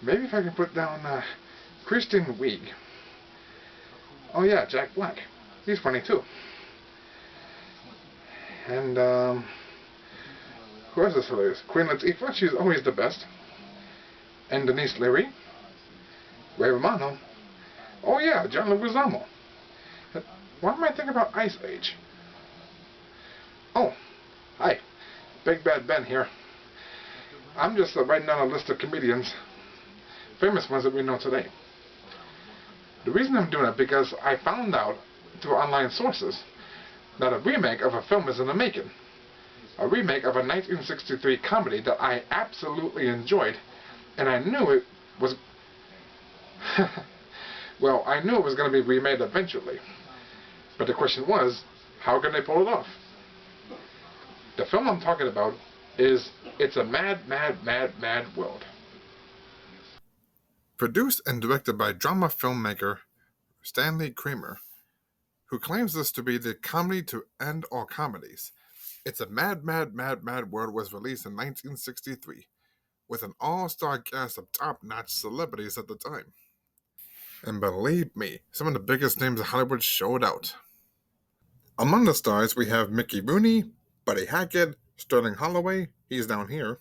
Maybe if I can put down Kristen Wiig. Oh yeah, Jack Black. He's funny too. And who else is hilarious? Queen Latifah, she's always the best. And Denise Leary. Ray Romano. Oh yeah, John Leguizamo. Why am I thinking about Ice Age? Oh, hi. Big Bad Ben here. I'm just writing down a list of comedians, famous ones that we know today. The reason I'm doing it because I found out through online sources that a remake of a film is in the making. A remake of a 1963 comedy that I absolutely enjoyed, and I knew it was well, I knew it was going to be remade eventually. But the question was, how can they pull it off? The film I'm talking about is It's a Mad, Mad, Mad, Mad World. Produced and directed by drama filmmaker Stanley Kramer, who claims this to be the comedy to end all comedies. It's a Mad, Mad, Mad, Mad World was released in 1963, with an all-star cast of top-notch celebrities at the time. And believe me, some of the biggest names in Hollywood showed out. Among the stars, we have Mickey Rooney, Buddy Hackett, Sterling Holloway, he's down here.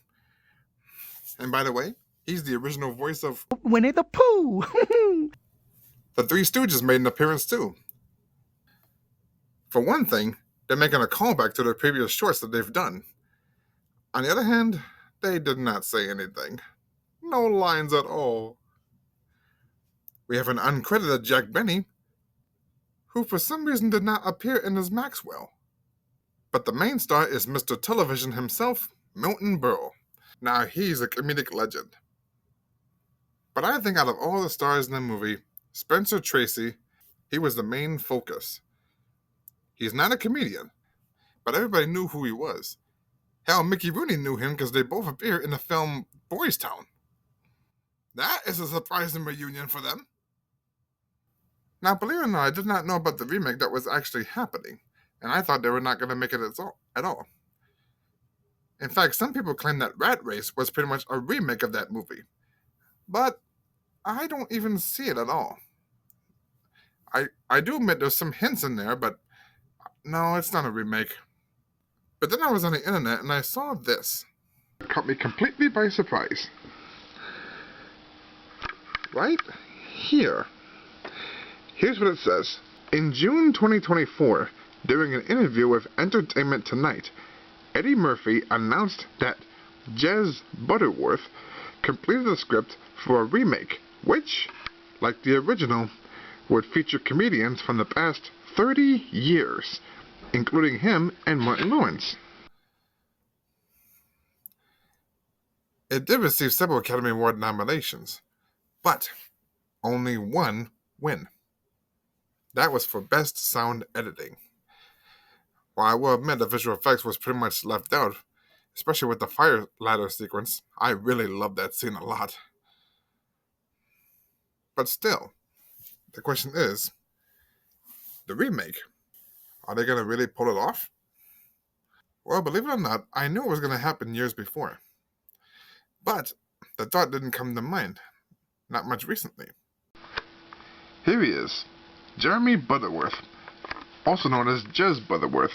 And by the way, he's the original voice of Winnie the Pooh! The Three Stooges made an appearance too. For one thing, they're making a callback to their previous shorts that they've done. On the other hand, they did not say anything. No lines at all. We have an uncredited Jack Benny, who for some reason did not appear in as Maxwell. But the main star is Mr. Television himself, Milton Berle. Now he's a comedic legend. But I think out of all the stars in the movie, Spencer Tracy, he was the main focus. He's not a comedian, but everybody knew who he was. Hell, Mickey Rooney knew him because they both appear in the film Boys Town. That is a surprising reunion for them. Now, believe it or not, I did not know about the remake that was actually happening, and I thought they were not going to make it at all. In fact, some people claim that Rat Race was pretty much a remake of that movie. But I don't even see it at all. I do admit there's some hints in there, but no, it's not a remake. But then I was on the internet and I saw this. It caught me completely by surprise. Right here. Here's what it says. In June 2024, during an interview with Entertainment Tonight, Eddie Murphy announced that Jez Butterworth completed the script for a remake, which, like the original, would feature comedians from the past 30 years, including him and Martin Lawrence. It did receive several Academy Award nominations, but only one win. That was for Best Sound Editing. While I will admit the visual effects was pretty much left out, especially with the fire ladder sequence, I really loved that scene a lot. But still, the question is, the remake, are they going to really pull it off? Well, believe it or not, I knew it was going to happen years before. But the thought didn't come to mind, not much recently. Here he is, Jeremy Butterworth, also known as Jez Butterworth.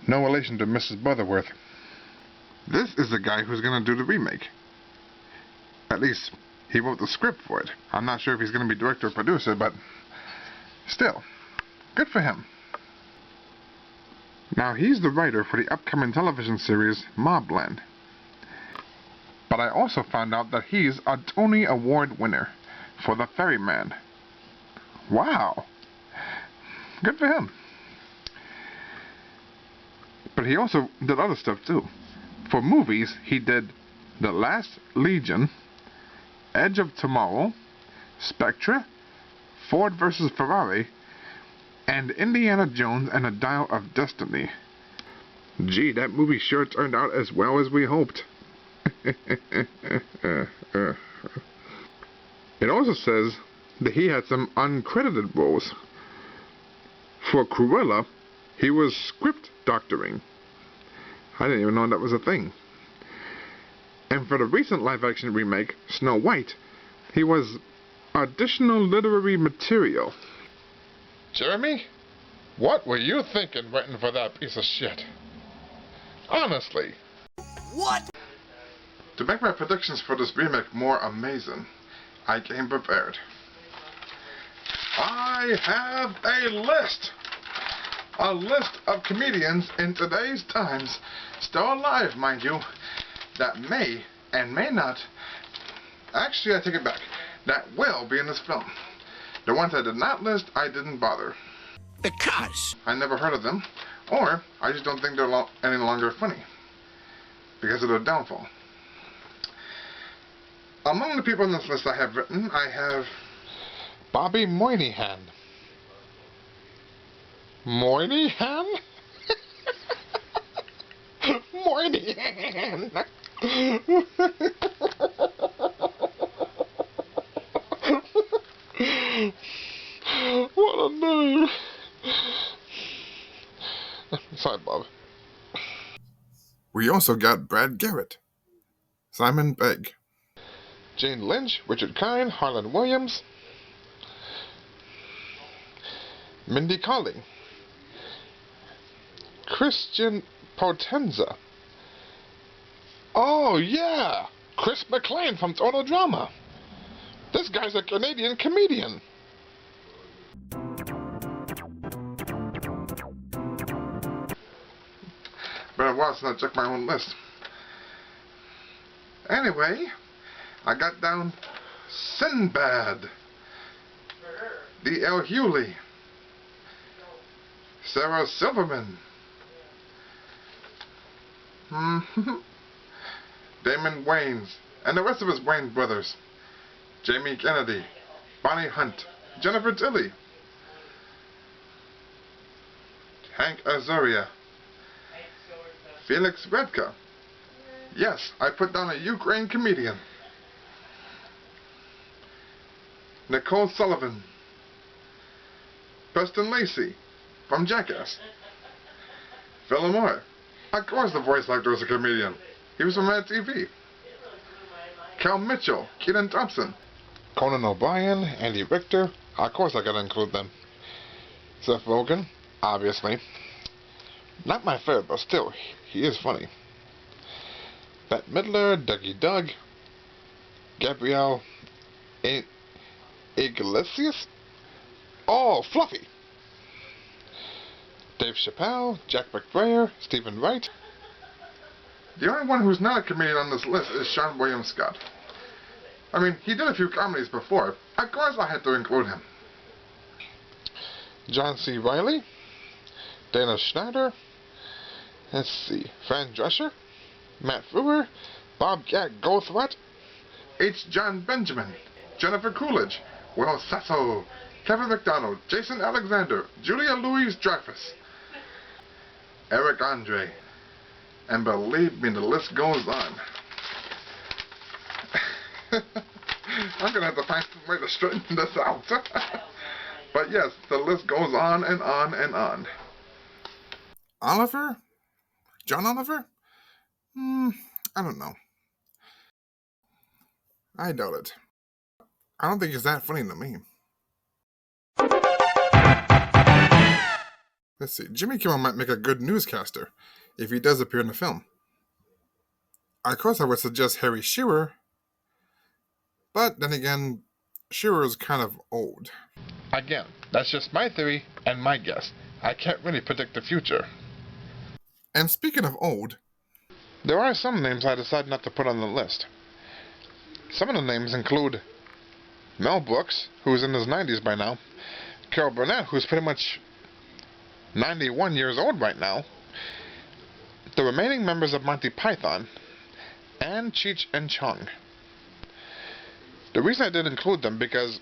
No relation to Mrs. Butterworth. This is the guy who's going to do the remake. At least, he wrote the script for it. I'm not sure if he's going to be director or producer, but still, good for him. Now, he's the writer for the upcoming television series Mobland. But I also found out that he's a Tony Award winner for The Ferryman. Wow. Good for him. But he also did other stuff too. For movies, he did The Last Legion, Edge of Tomorrow, Spectre, Ford vs. Ferrari, and Indiana Jones and the Dial of Destiny. Gee, that movie sure turned out as well as we hoped. It also says that he had some uncredited roles. For Cruella, he was script doctoring. I didn't even know that was a thing. And for the recent live-action remake, Snow White, he was additional literary material. Jeremy, what were you thinking writing for that piece of shit? Honestly. What? To make my predictions for this remake more amazing, I came prepared. I have a list! A list of comedians in today's times, still alive, mind you, that may and may not, actually I take it back, that will be in this film. The ones I did not list, I didn't bother. Because I never heard of them, or I just don't think they're any longer funny, because of their downfall. Among the people on this list I have written, I have Bobby Moynihan. Moynihan? Moynihan! What a name! Sorry, Bob. We also got Brad Garrett, Simon Pegg, Jane Lynch, Richard Kind, Harlan Williams, Mindy Kaling, Christian Potenza. Oh yeah, Chris McLean from Total Drama. This guy's a Canadian comedian. Been a while since I checked my own list. Anyway, I got down Sinbad, D.L. Hewley, Sarah Silverman, Damon Wayans, and the rest of his Wayans brothers, Jamie Kennedy, Bonnie Hunt, Jennifer Tilly, Hank Azaria, Felix Redka. Yes, I put down a Ukraine comedian. Nicole Sullivan, Preston Lacey from Jackass, Phil Lamar. Of course the voice actor is a comedian. He was from Mad TV. Cal Mitchell, Keaton Thompson, Conan O'Brien, Andy Richter. Of course I gotta include them. Seth Rogen, obviously. Not my favorite, but still, he is funny. Bette Midler, Dougie Doug, Gabrielle Iglesias. Oh, Fluffy. Dave Chappelle, Jack McBrayer, Stephen Wright. The only one who's not a comedian on this list is Sean William Scott. I mean, he did a few comedies before. Of course I had to include him. John C. Reilly, Dana Schneider, let's see, Fran Drescher, Matt Frewer, Bobcat Goldthwait, H. John Benjamin, Jennifer Coolidge, Will Sasso, Kevin McDonald, Jason Alexander, Julia Louis-Dreyfus, Eric Andre, and believe me, the list goes on. I'm gonna have to find some way to straighten this out. But yes, the list goes on and on and on. Oliver? John Oliver? I don't know. I doubt it. I don't think he's that funny to me. Let's see, Jimmy Kimmel might make a good newscaster if he does appear in the film. Of course I would suggest Harry Shearer, but then again, Shearer is kind of old. Again, that's just my theory and my guess. I can't really predict the future. And speaking of old, there are some names I decided not to put on the list. Some of the names include Mel Brooks, who's in his 90s by now, Carol Burnett, who's pretty much 91 years old right now, the remaining members of Monty Python, and Cheech and Chong. The reason I didn't include them because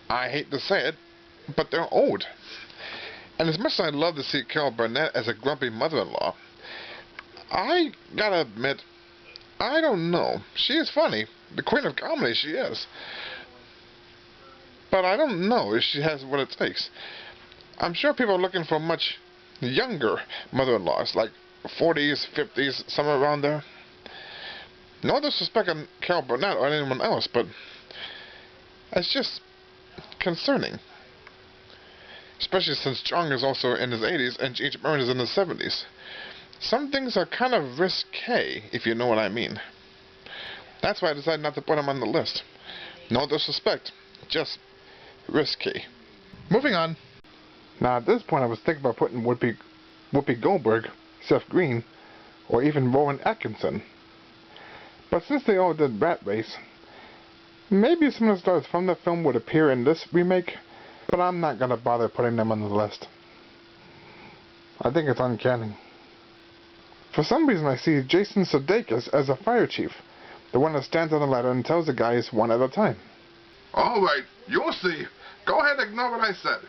I hate to say it, but they're old. And as much as I'd love to see Carol Burnett as a grumpy mother-in-law, I gotta admit, I don't know. She is funny. The queen of comedy she is. But I don't know if she has what it takes. I'm sure people are looking for much younger mother-in-laws, like 40s, 50s, somewhere around there. No disrespect on Carol Burnett or anyone else, but it's just concerning. Especially since Chong is also in his 80s and H. Murray is in his 70s. Some things are kind of risque, if you know what I mean. That's why I decided not to put him on the list. No disrespect, just risky. Moving on. Now at this point I was thinking about putting Whoopi Goldberg, Seth Green, or even Rowan Atkinson. But since they all did Rat Race, maybe some of the stars from the film would appear in this remake, but I'm not gonna bother putting them on the list. I think it's uncanny. For some reason I see Jason Sudeikis as a fire chief, the one that stands on the ladder and tells the guys one at a time. Alright, you'll see. Go ahead and ignore what I said.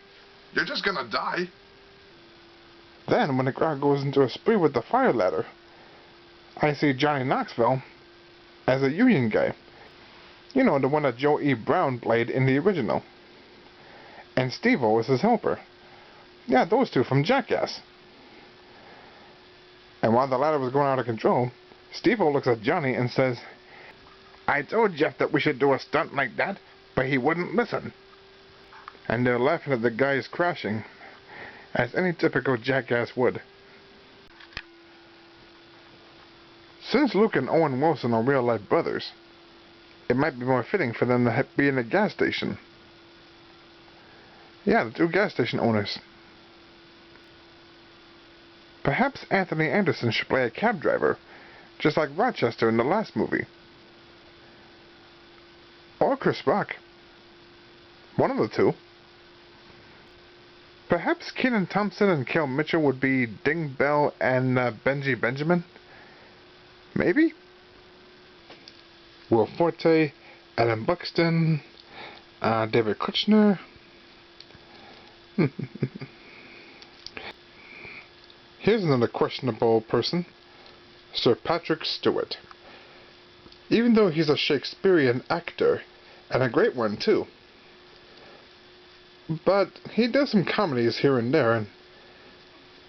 You're just gonna die. Then, when the crowd goes into a spree with the fire ladder, I see Johnny Knoxville as a union guy. You know, the one that Joe E. Brown played in the original. And Steve-O is his helper. Yeah, those two from Jackass. And while the ladder was going out of control, Steve-O looks at Johnny and says, "I told Jeff that we should do a stunt like that, but he wouldn't listen." And they're laughing at the guys crashing, as any typical jackass would. Since Luke and Owen Wilson are real-life brothers, it might be more fitting for them to be in a gas station. Yeah, the two gas station owners. Perhaps Anthony Anderson should play a cab driver, just like Rochester in the last movie. Or Chris Rock. One of the two. Perhaps Kenan Thompson and Kel Mitchell would be Ding Bell and Benji Benjamin? Maybe? Will Forte, Adam Buxton, David Kushner. Here's another questionable person. Sir Patrick Stewart. Even though he's a Shakespearean actor, and a great one too. But he does some comedies here and there, and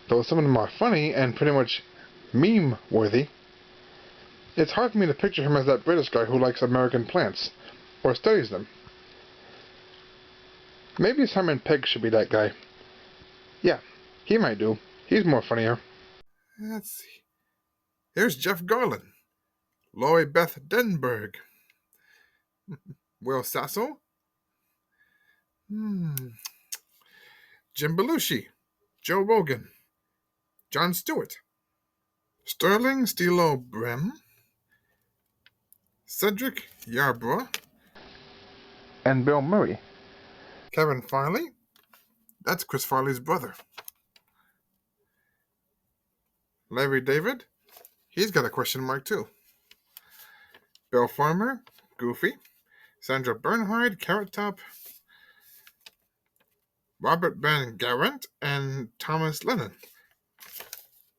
though some of them are funny and pretty much meme-worthy, it's hard for me to picture him as that British guy who likes American plants, or studies them. Maybe Simon Pegg should be that guy. Yeah, he might do. He's more funnier. Let's see. Here's Jeff Garlin, Laurie Beth Denberg, Will Sasso, Jim Belushi, Joe Rogan, Jon Stewart, Sterling Stilo Brem, Cedric Yarbrough, And Bill Murray. Kevin Farley. That's Chris Farley's brother. Larry David. He's got a question mark too. Bill Farmer, Goofy, Sandra Bernhard, Carrot Top, Robert Van Garant, and Thomas Lennon.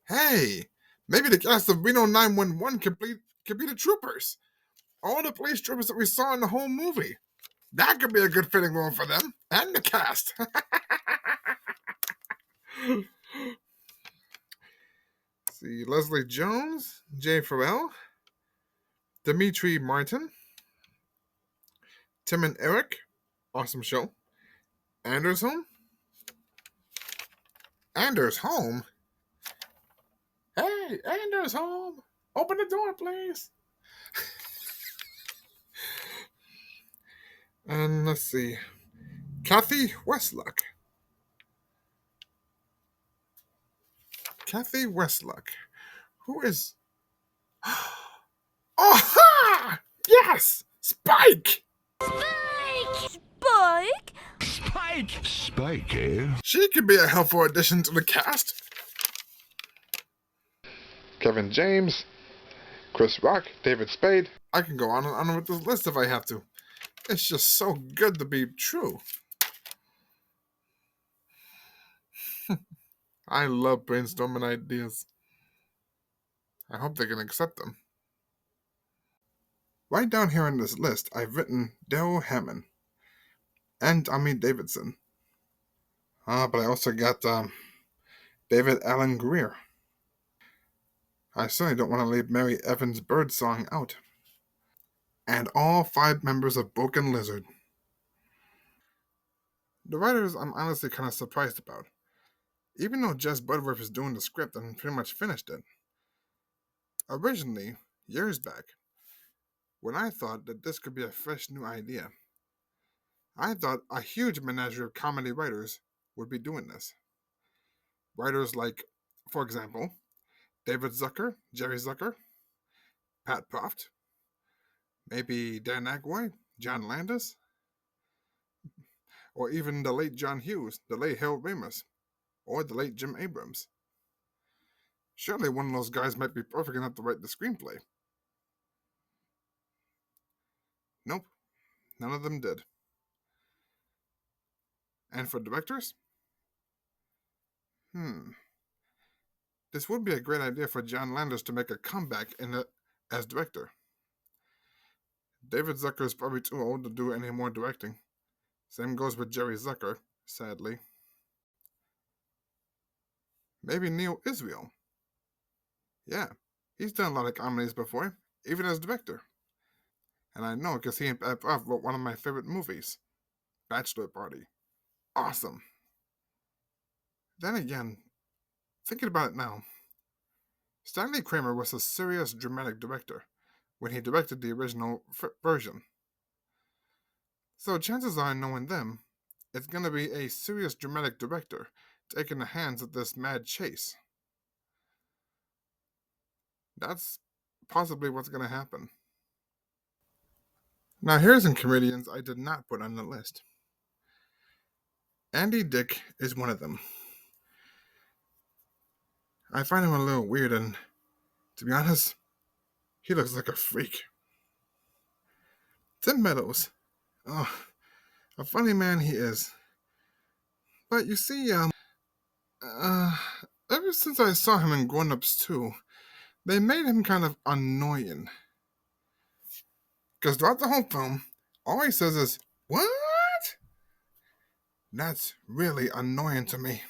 Hey, maybe the cast of Reno 911 could be the troopers. All the police troopers that we saw in the whole movie. That could be a good fitting role for them and the cast. See, Leslie Jones, Jay Farrell, Dimitri Martin, Tim and Eric, awesome show. Anders Home. Anders Home? Hey, Anders Home, open the door, please. And let's see, Kathy Westluck. Kathy Westluck. Who is... Oh, yes! Spike! Spike? Spike, eh? She could be a helpful addition to the cast. Kevin James, Chris Rock, David Spade. I can go on and on with this list if I have to. It's just so good to be true. I love brainstorming ideas. I hope they can accept them. Right down here on this list, I've written Daryl Hammond and Tommy Davidson. But I also got David Allen Greer. I certainly don't want to leave Mary Evans' Birdsong out. and all 5 members of Broken Lizard. The writers I'm honestly kind of surprised about, even though Jess Butterworth is doing the script and pretty much finished it. Originally, years back, when I thought that this could be a fresh new idea, I thought a huge menagerie of comedy writers would be doing this. Writers like, for example, David Zucker, Jerry Zucker, Pat Proft, maybe Dan Aykroyd, John Landis, or even the late John Hughes, the late Harold Ramis, or the late Jim Abrams. Surely one of those guys might be perfect enough to write the screenplay. Nope, none of them did. And for directors? This would be a great idea for John Landis to make a comeback as director. David Zucker is probably too old to do any more directing. Same goes with Jerry Zucker, sadly. Maybe Neil Israel. Yeah, he's done a lot of comedies before, even as director. And I know because he and Pat Proft wrote one of my favorite movies, Bachelor Party. Awesome. Then again, thinking about it now, Stanley Kramer was a serious dramatic director when he directed the original version. So chances are, knowing them, it's going to be a serious dramatic director taking the hands of this mad chase. That's possibly what's going to happen. Now here's some comedians I did not put on the list. Andy Dick is one of them. I find him a little weird, and to be honest, he looks like a freak. Tim Meadows. Oh, a funny man he is. But you see, ever since I saw him in Grown Ups 2, they made him kind of annoying. Because throughout the whole film, all he says is, "What?" That's really annoying to me.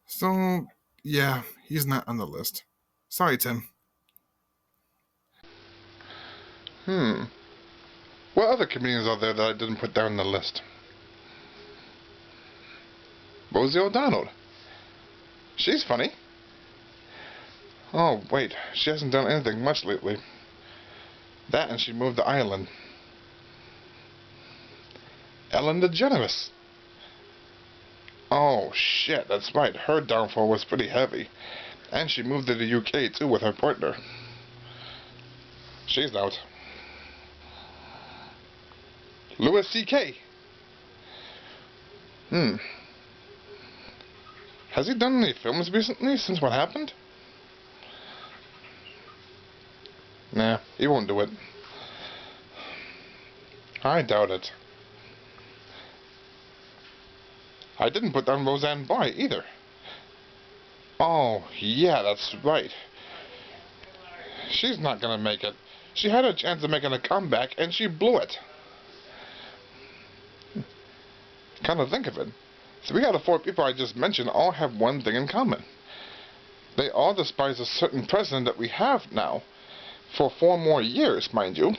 So, yeah, he's not on the list. Sorry, Tim. What other comedians are there that I didn't put down on the list? Rosie O'Donnell. She's funny. Oh, wait, she hasn't done anything much lately. That and she moved to Ireland. Ellen DeGeneres. Oh, shit, that's right. Her downfall was pretty heavy. And she moved to the UK, too, with her partner. She's out. Louis C.K. Has he done any films recently, since what happened? Nah, he won't do it. I doubt it. I didn't put down Roseanne Barr either. Oh, yeah, that's right. She's not gonna make it. She had a chance of making a comeback, and she blew it. Come to think of it, 3 out of 4 people I just mentioned all have one thing in common. They all despise a certain president that we have now, for 4 more years, mind you.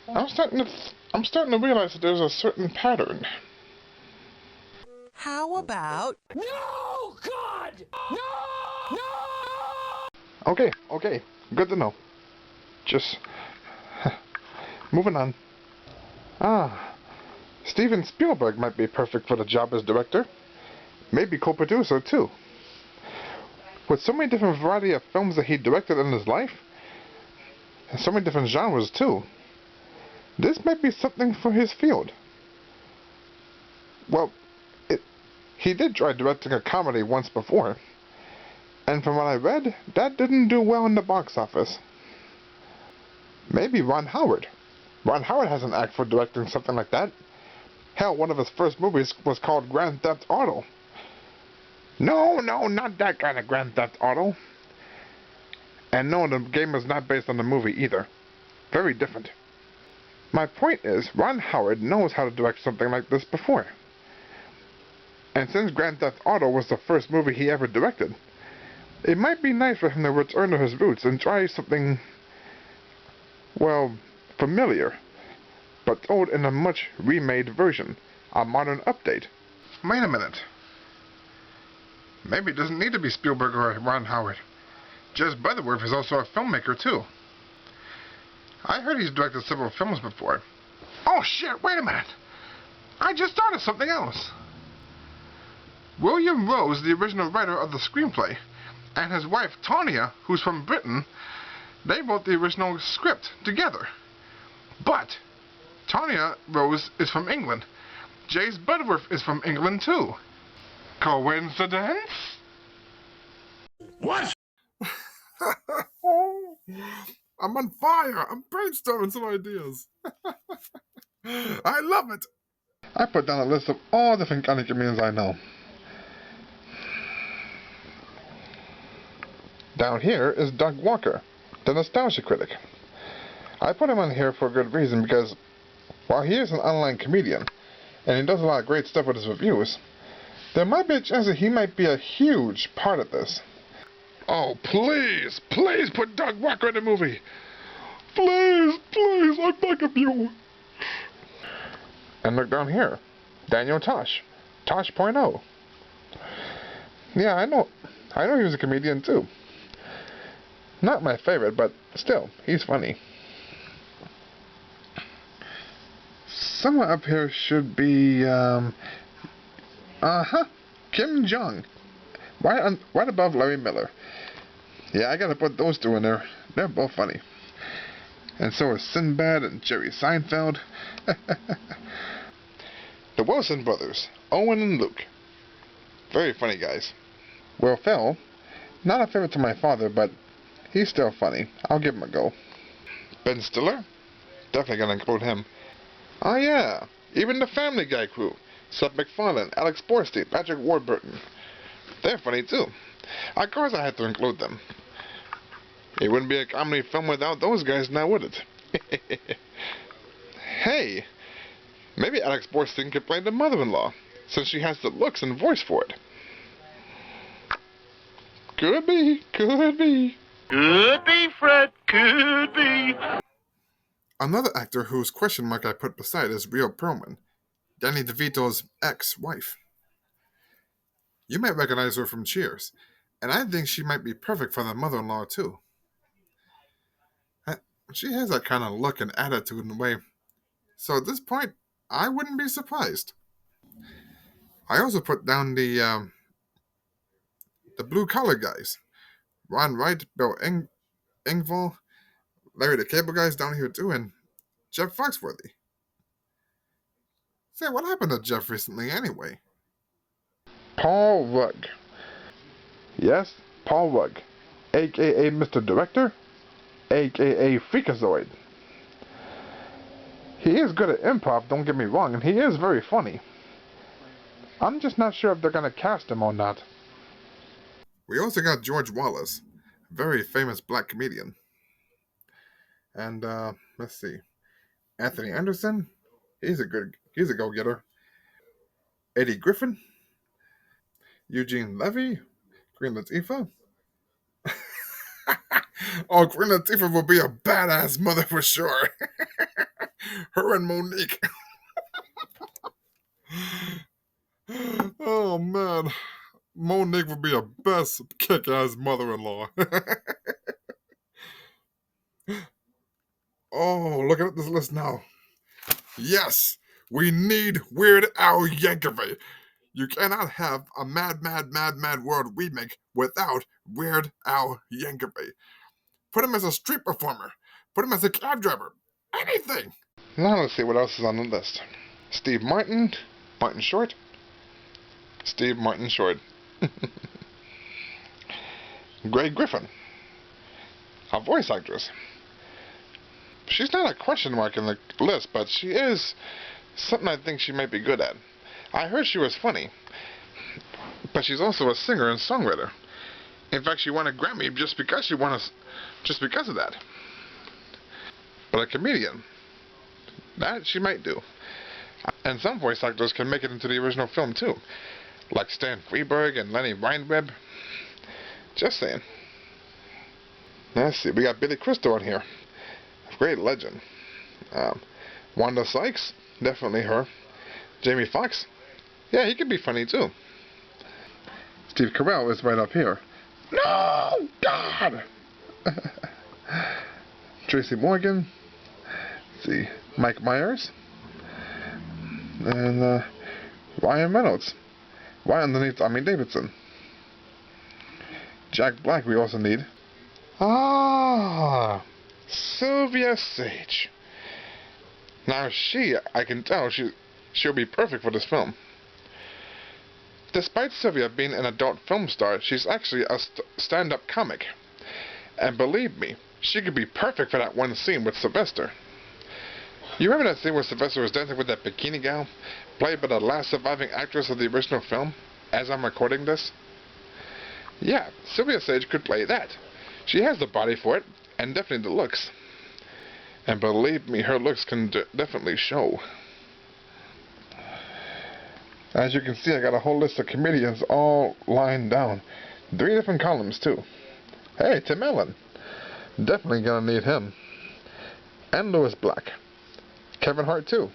I'm starting to realize that there's a certain pattern. How about... No, God! No! No! Okay, good to know. Just moving on. Steven Spielberg might be perfect for the job as director. Maybe co-producer, too. With so many different variety of films that he directed in his life, and so many different genres, too, this might be something for his field. Well, he did try directing a comedy once before, and from what I read, that didn't do well in the box office. Maybe Ron Howard. Ron Howard has an act for directing something like that. Hell, one of his first movies was called Grand Theft Auto. No, not that kind of Grand Theft Auto. And no, the game is not based on the movie either. Very different. My point is, Ron Howard knows how to direct something like this before. And since Grand Theft Auto was the first movie he ever directed, it might be nice for him to return to his roots and try something well, familiar, but told in a much remade version, a modern update. Wait a minute. Maybe it doesn't need to be Spielberg or Ron Howard. Jez Butterworth is also a filmmaker, too. I heard he's directed several films before. Oh shit, wait a minute. I just thought of something else. William Rose, the original writer of the screenplay, and his wife Tanya, who's from Britain, they wrote the original script together. But Tanya Rose is from England. Jez Butterworth is from England too. Coincidence? What? I'm on fire. I'm brainstorming some ideas. I love it. I put down a list of all different kind of comedians I know. Down here is Doug Walker, the nostalgia critic. I put him on here for a good reason because while he is an online comedian and he does a lot of great stuff with his reviews, there might be a chance that he might be a huge part of this. Oh, please, please put Doug Walker in the movie. Please, please, I beg of you. And look down here, Daniel Tosh, Tosh.0. Yeah, I know he was a comedian too. Not my favorite, but still, he's funny. Somewhere up here should be, Kim Jong. Right above Larry Miller. Yeah, I gotta put those two in there. They're both funny. And so is Sinbad and Jerry Seinfeld. The Wilson brothers, Owen and Luke. Very funny guys. Will Ferrell, not a favorite to my father, but he's still funny. I'll give him a go. Ben Stiller? Definitely gonna include him. Oh yeah, even the Family Guy crew. Seth MacFarlane, Alex Borstein, Patrick Warburton. They're funny too. Of course I had to include them. It wouldn't be a comedy film without those guys now, would it? Hey, maybe Alex Borstein could play the mother-in-law, since she has the looks and voice for it. Could be, could be. Could be, Fred, could be. Another actor whose question mark I put beside is Rhea Perlman, Danny DeVito's ex-wife. You might recognize her from Cheers, and I think she might be perfect for the mother-in-law too. She has that kind of look and attitude and way, so at this point, I wouldn't be surprised. I also put down the blue-collar guys. Ron Wright, Bill Engvall, Larry the Cable Guy's down here too, and Jeff Foxworthy. Say, what happened to Jeff recently anyway? Paul Rugg. Yes, Paul Rugg, a.k.a. Mr. Director, a.k.a. Freakazoid. He is good at improv, don't get me wrong, and he is very funny. I'm just not sure if they're going to cast him or not. We also got George Wallace, a very famous black comedian. And, let's see. Anthony Anderson, he's a go-getter. Eddie Griffin, Eugene Levy, Queen Latifah. Oh, Queen Latifah will be a badass mother for sure. Her and Monique. Oh, man. Monique would be a best kick-ass mother-in-law. Oh, looking at this list now. Yes, we need Weird Al Yankovic. You cannot have a Mad World remake without Weird Al Yankovic. Put him as a street performer. Put him as a cab driver. Anything. Now let's see what else is on the list. Steve Martin, Martin Short. Steve Martin Short. Greg Griffin, a voice actress. She's not a question mark in the list, but she is something I think she might be good at. I heard she was funny, but she's also a singer and songwriter. In fact, she won a Grammy just because of that. But a comedian, that she might do. And some voice actors can make it into the original film too, like Stan Freberg and Lenny Weinweb. Just saying. Let's see, we got Billy Crystal on here. Of Great legend. Wanda Sykes, definitely her. Jamie Foxx, yeah, he could be funny too. Steve Carell is right up here. No, God. Tracy Morgan. Let's see, Mike Myers, and Ryan Reynolds. Right underneath Tommy Davidson. Jack Black we also need. Ah, Sylvia Sage. Now I can tell she'll be perfect for this film. Despite Sylvia being an adult film star, she's actually a stand-up comic. And believe me, she could be perfect for that one scene with Sylvester. You remember that scene where Sylvester was dancing with that bikini gal, played by the last surviving actress of the original film, as I'm recording this? Yeah, Sylvia Sage could play that. She has the body for it, and definitely the looks. And believe me, her looks can definitely show. As you can see, I got a whole list of comedians all lined down. 3 different columns, too. Hey, Tim Allen. Definitely gonna need him. And Louis Black. Kevin Hart, too.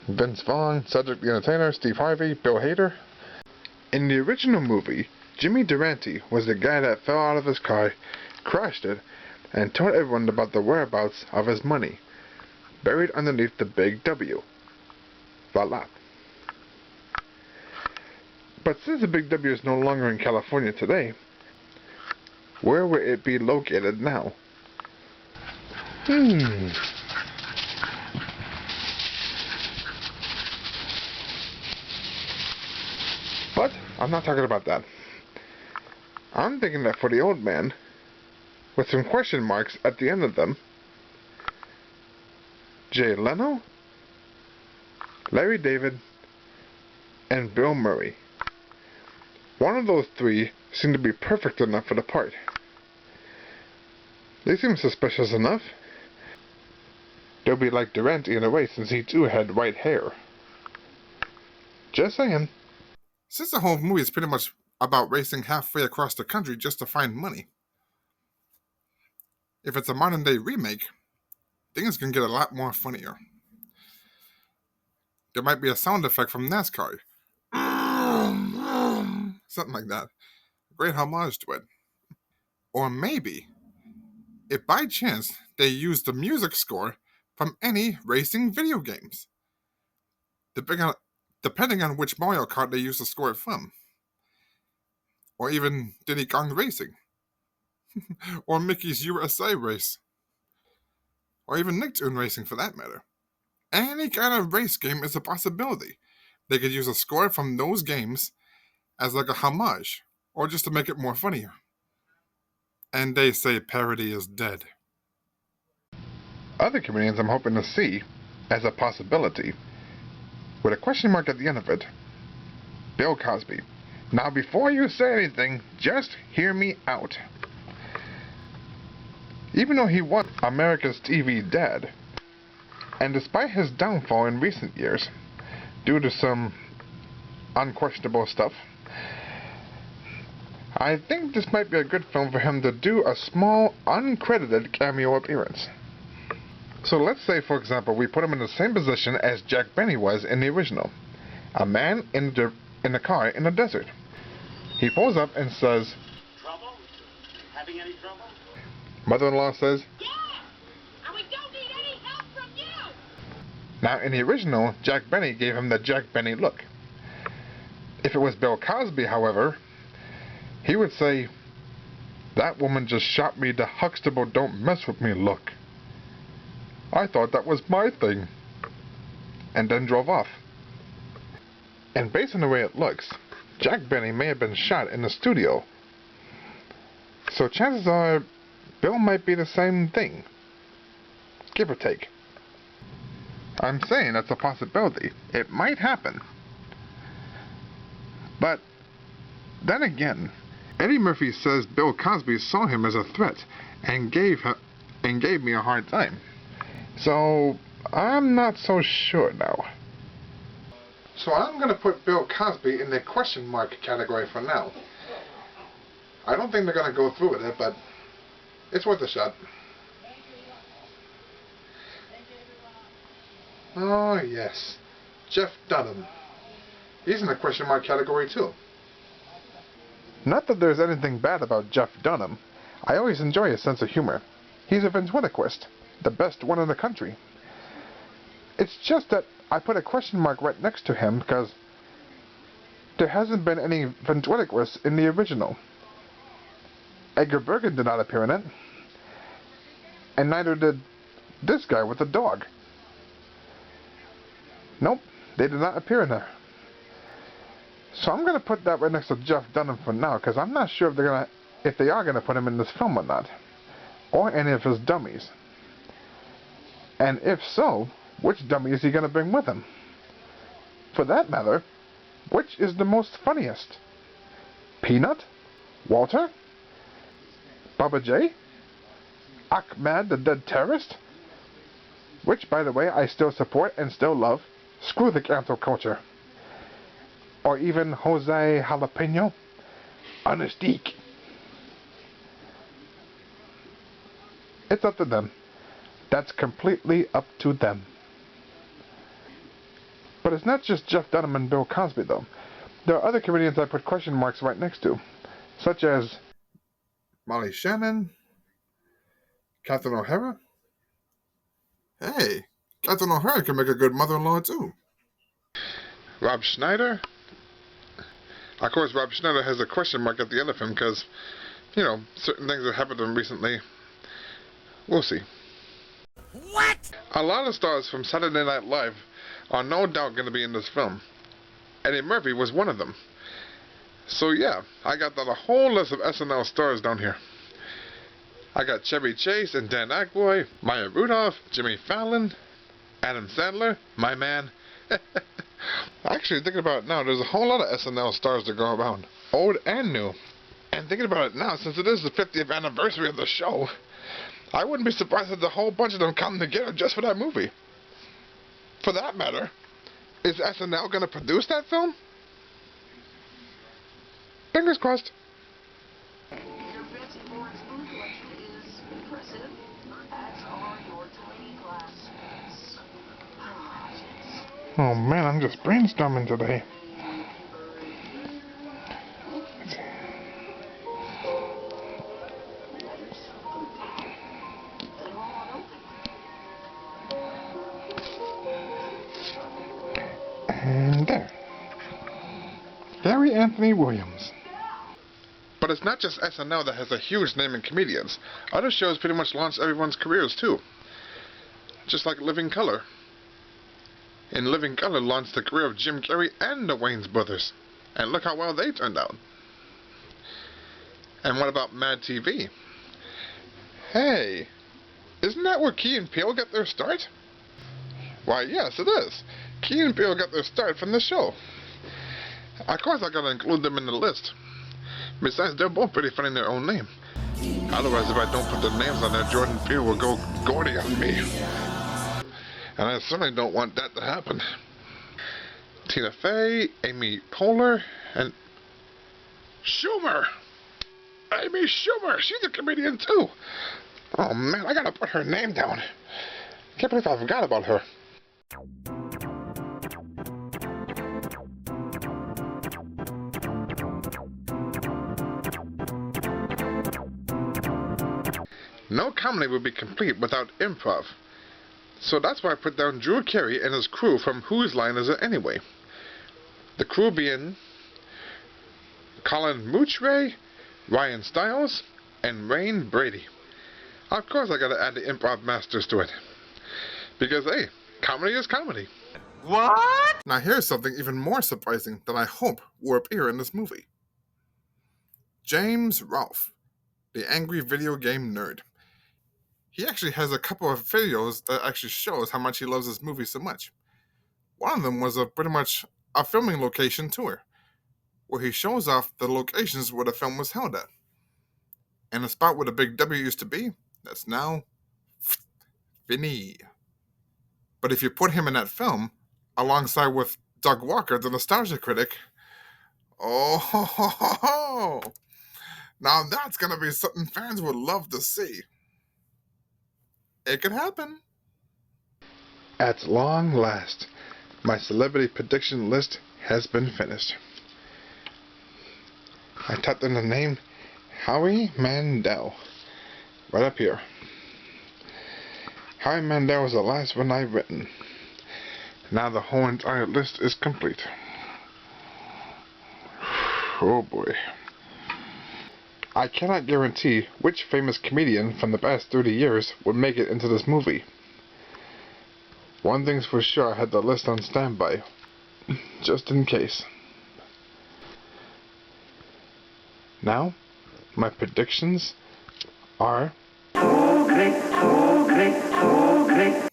Vince Vaughn, Cedric the Entertainer, Steve Harvey, Bill Hader. In the original movie, Jimmy Durante was the guy that fell out of his car, crashed it, and told everyone about the whereabouts of his money, buried underneath the big W. Voila. But since the big W is no longer in California today, where would it be located now? But I'm not talking about that. I'm thinking that for the old man, with some question marks at the end of them, Jay Leno, Larry David, and Bill Murray. One of those 3 seemed to be perfect enough for the part. They seem suspicious enough. They'll be like Durante in a way since he too had white hair. Just saying. Since the whole movie is pretty much about racing halfway across the country just to find money, if it's a modern day remake, things can get a lot more funnier. There might be a sound effect from NASCAR. Something like that. Great homage to it. Or maybe, if by chance they use the music score from any racing video games, depending on which Mario Kart they use the score from. Or even Diddy Kong Racing. Or Mickey's USA Race. Or even Nicktoon Racing for that matter. Any kind of race game is a possibility. They could use a score from those games as like a homage, or just to make it more funnier. And they say parody is dead. Other comedians I'm hoping to see, as a possibility, with a question mark at the end of it, Bill Cosby. Now before you say anything, just hear me out. Even though he was America's TV dad, and despite his downfall in recent years, due to some unquestionable stuff, I think this might be a good film for him to do a small, uncredited cameo appearance. So let's say, for example, we put him in the same position as Jack Benny was in the original. A man in the car in the desert. He pulls up and says, Trouble? Having any trouble? Mother-in-law says, Yeah! And we don't need any help from you! Now in the original, Jack Benny gave him the Jack Benny look. If it was Bill Cosby, however, he would say, that woman just shot me the Huxtable don't mess with me look. I thought that was my thing. And then drove off. And based on the way it looks, Jack Benny may have been shot in the studio. So chances are, Bill might be the same thing. Give or take. I'm saying that's a possibility. It might happen. But then again, Eddie Murphy says Bill Cosby saw him as a threat and gave me a hard time. So I'm not so sure now. So I'm going to put Bill Cosby in the question mark category for now. I don't think they're going to go through with it, but it's worth a shot. Oh, yes. Jeff Dunham. He's in the question mark category, too. Not that there's anything bad about Jeff Dunham. I always enjoy his sense of humor. He's a ventriloquist, the best one in the country. It's just that I put a question mark right next to him because there hasn't been any ventriloquists in the original. Edgar Bergen did not appear in it, and neither did this guy with the dog. Nope, they did not appear in there. So I'm going to put that right next to Jeff Dunham for now, because I'm not sure if they are going to put him in this film or not, or any of his dummies. And if so, which dummy is he going to bring with him? For that matter, which is the most funniest? Peanut? Walter? Baba J? Ahmed the Dead Terrorist? Which, by the way, I still support and still love. Screw the cancel culture. Or even Jose Jalapeno? Honestique. It's up to them. That's completely up to them. But it's not just Jeff Dunham and Bill Cosby, though. There are other comedians I put question marks right next to, such as Molly Shannon, Catherine O'Hara. Hey, Catherine O'Hara can make a good mother-in-law too. Rob Schneider. Of course, Rob Schneider has a question mark at the end of him because, certain things that happened to him recently. We'll see. What? A lot of stars from Saturday Night Live are no doubt going to be in this film. Eddie Murphy was one of them. So yeah, I got a whole list of SNL stars down here. I got Chevy Chase and Dan Aykroyd, Maya Rudolph, Jimmy Fallon, Adam Sandler, my man. Actually, thinking about it now, there's a whole lot of SNL stars that go around, old and new. And thinking about it now, since it is the 50th anniversary of the show, I wouldn't be surprised if a whole bunch of them come together just for that movie. For that matter, is SNL going to produce that film? Fingers crossed. Your fancy foreign spoon collection is impressive, as are your tiny glass hatchets. Oh man, I'm just brainstorming today. And there. Gary Anthony Williams. But it's not just SNL that has a huge name in comedians. Other shows pretty much launched everyone's careers too. Just like Living Color. And Living Color launched the career of Jim Carrey and the Wayans brothers. And look how well they turned out. And what about Mad TV? Hey, isn't that where Key and Peele got their start? Why, yes, it is. Key and Peele got their start from the show. Of course I gotta include them in the list. Besides, they're both pretty funny in their own name. Otherwise, if I don't put their names on there, Jordan Peele will go Gordy on me. And I certainly don't want that to happen. Tina Fey, Amy Poehler, and Schumer! Amy Schumer! She's a comedian too! Oh man, I gotta put her name down. Can't believe I forgot about her. No comedy would be complete without improv. So that's why I put down Drew Carey and his crew from Whose Line Is It Anyway? The crew being Colin Mouchray, Ryan Stiles, and Wayne Brady. Of course I gotta add the improv masters to it. Because hey, comedy is comedy. What? Now here's something even more surprising that I hope will appear in this movie. James Rolfe, the angry video game nerd. He actually has a couple of videos that actually shows how much he loves this movie so much. One of them was pretty much a filming location tour, where he shows off the locations where the film was held at. And the spot where the big W used to be, that's now Vinny. But if you put him in that film, alongside with Doug Walker, the nostalgia critic, oh ho ho ho ho! Now that's gonna be something fans would love to see. It could happen. At long last, my celebrity prediction list has been finished. I typed in the name Howie Mandel right up here. Howie Mandel was the last one I've written. Now the whole entire list is complete. Oh boy. I cannot guarantee which famous comedian from the past 30 years would make it into this movie. One thing's for sure, I had the list on standby, just in case. Now, my predictions are... So great, so great, so great.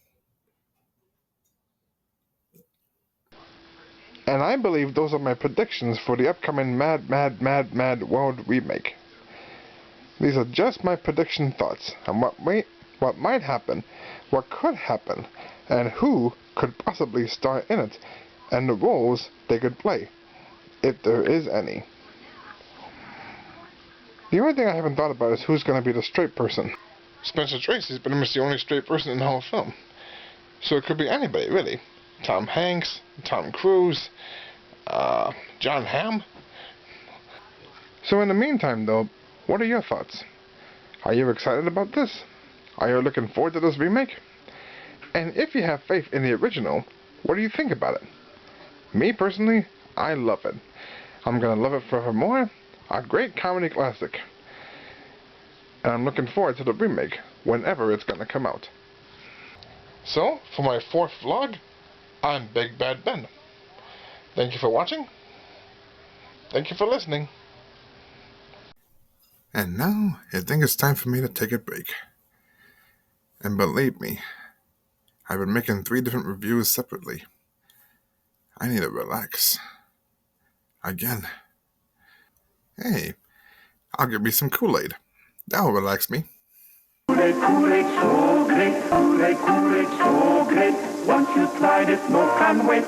And I believe those are my predictions for the upcoming Mad, Mad, Mad, Mad World remake. These are just my prediction thoughts on what might happen, what could happen, and who could possibly star in it, and the roles they could play, if there is any. The only thing I haven't thought about is who's going to be the straight person. Spencer Tracy's pretty much the only straight person in the whole film. So it could be anybody, really. Tom Hanks, Tom Cruise, John Hamm. So in the meantime, though, what are your thoughts? Are you excited about this? Are you looking forward to this remake? And if you have faith in the original, what do you think about it? Me, personally, I love it. I'm going to love it forevermore. A great comedy classic. And I'm looking forward to the remake, whenever it's going to come out. So, for my 4th vlog, I'm Big Bad Ben. Thank you for watching. Thank you for listening. And now, I think it's time for me to take a break. And believe me, I've been making 3 different reviews separately. I need to relax. Again. Hey, I'll give me some Kool-Aid. That'll relax me. Kool-Aid, Kool-Aid, so great. Kool-Aid, Kool-Aid, so great. Once you tried it, no can wait.